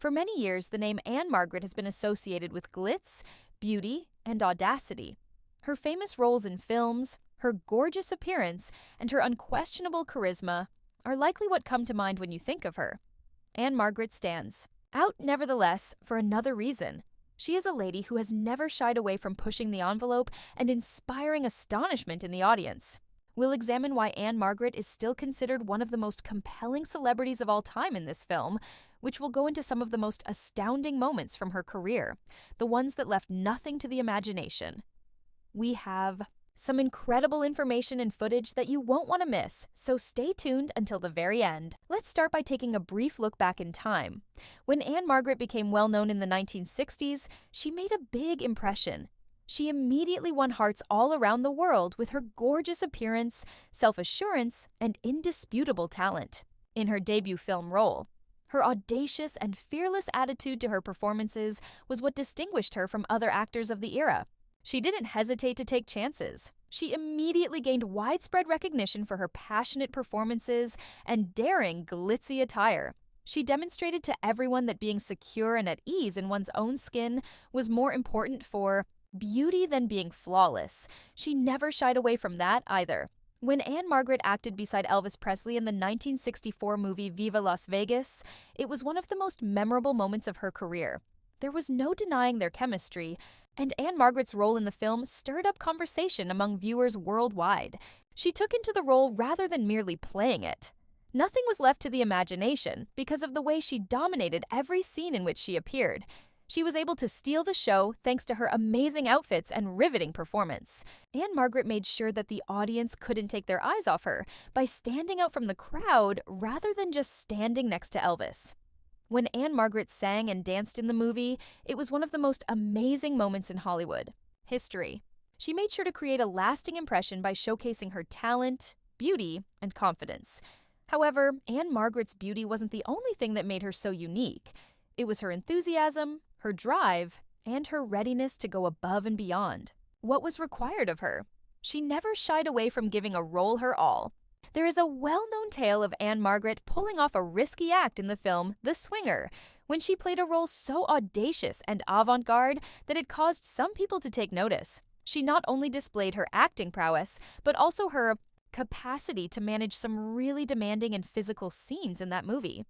For many years, the name Ann-Margret has been associated with glitz, beauty, and audacity. Her famous roles in films, her gorgeous appearance, and her unquestionable charisma are likely what come to mind when you think of her. Ann-Margret stands out, nevertheless, for another reason. She is a lady who has never shied away from pushing the envelope and inspiring astonishment in the audience. We'll examine why Ann-Margret is still considered one of the most compelling celebrities of all time in this film, which will go into some of the most astounding moments from her career, the ones that left nothing to the imagination. We have some incredible information and footage that you won't want to miss, so stay tuned until the very end. Let's start by taking a brief look back in time. When Ann-Margret became well known in the 1960s, she made a big impression. She immediately won hearts all around the world with her gorgeous appearance, self-assurance, and indisputable talent. In her debut film role, her audacious and fearless attitude to her performances was what distinguished her from other actors of the era. She didn't hesitate to take chances. She immediately gained widespread recognition for her passionate performances and daring, glitzy attire. She demonstrated to everyone that being secure and at ease in one's own skin was more important for beauty than being flawless. She never shied away from that either. When Ann-Margret acted beside Elvis Presley in the 1964 movie Viva Las Vegas, it was one of the most memorable moments of her career. There was no denying their chemistry, and Ann-Margret's role in the film stirred up conversation among viewers worldwide. She took into the role rather than merely playing it. Nothing was left to the imagination because of the way she dominated every scene in which she appeared. She was able to steal the show thanks to her amazing outfits and riveting performance. Ann-Margret made sure that the audience couldn't take their eyes off her by standing out from the crowd rather than just standing next to Elvis. When Ann-Margret sang and danced in the movie, it was one of the most amazing moments in Hollywood history. She made sure to create a lasting impression by showcasing her talent, beauty, and confidence. However, Ann-Margret's beauty wasn't the only thing that made her so unique. It was her enthusiasm, her drive, and her readiness to go above and beyond. What was required of her? She never shied away from giving a role her all. There is a well-known tale of Ann-Margret pulling off a risky act in the film The Swinger, when she played a role so audacious and avant-garde that it caused some people to take notice. She not only displayed her acting prowess, but also her capacity to manage some really demanding and physical scenes in that movie.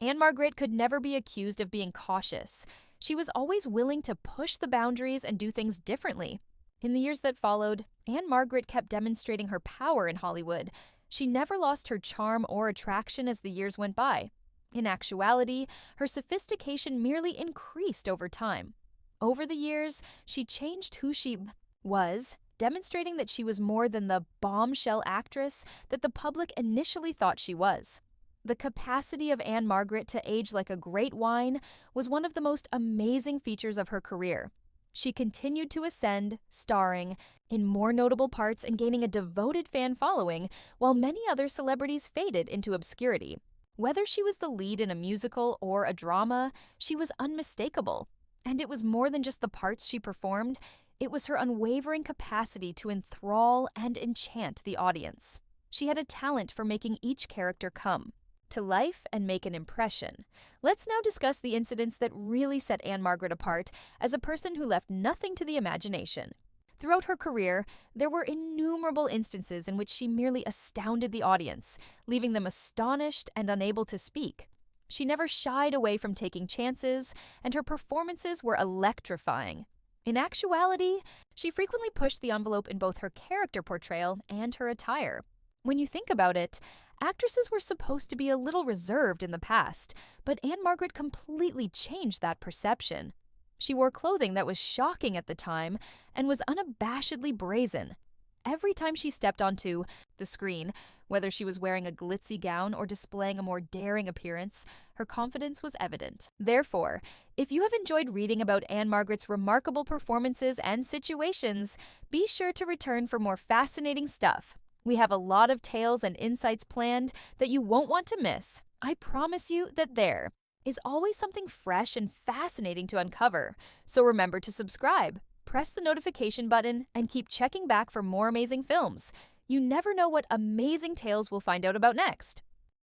Ann-Margret could never be accused of being cautious. She was always willing to push the boundaries and do things differently. In the years that followed, Ann-Margret kept demonstrating her power in Hollywood. She never lost her charm or attraction as the years went by. In actuality, her sophistication merely increased over time. Over the years, she changed who she was, demonstrating that she was more than the bombshell actress that the public initially thought she was. The capacity of Ann-Margret to age like a great wine was one of the most amazing features of her career. She continued to ascend, starring in more notable parts and gaining a devoted fan following, while many other celebrities faded into obscurity. Whether she was the lead in a musical or a drama, she was unmistakable. And it was more than just the parts she performed, it was her unwavering capacity to enthrall and enchant the audience. She had a talent for making each character come to life and make an impression. Let's now discuss the incidents that really set Ann-Margret apart as a person who left nothing to the imagination. Throughout her career, there were innumerable instances in which she merely astounded the audience, leaving them astonished and unable to speak. She never shied away from taking chances, and her performances were electrifying. In actuality, she frequently pushed the envelope in both her character portrayal and her attire. When you think about it, actresses were supposed to be a little reserved in the past, but Ann-Margret completely changed that perception. She wore clothing that was shocking at the time and was unabashedly brazen. Every time she stepped onto the screen, whether she was wearing a glitzy gown or displaying a more daring appearance, her confidence was evident. Therefore, if you have enjoyed reading about Ann-Margret's remarkable performances and situations, be sure to return for more fascinating stuff. We have a lot of tales and insights planned that you won't want to miss. I promise you that there is always something fresh and fascinating to uncover. So remember to subscribe, press the notification button, and keep checking back for more amazing films. You never know what amazing tales we'll find out about next.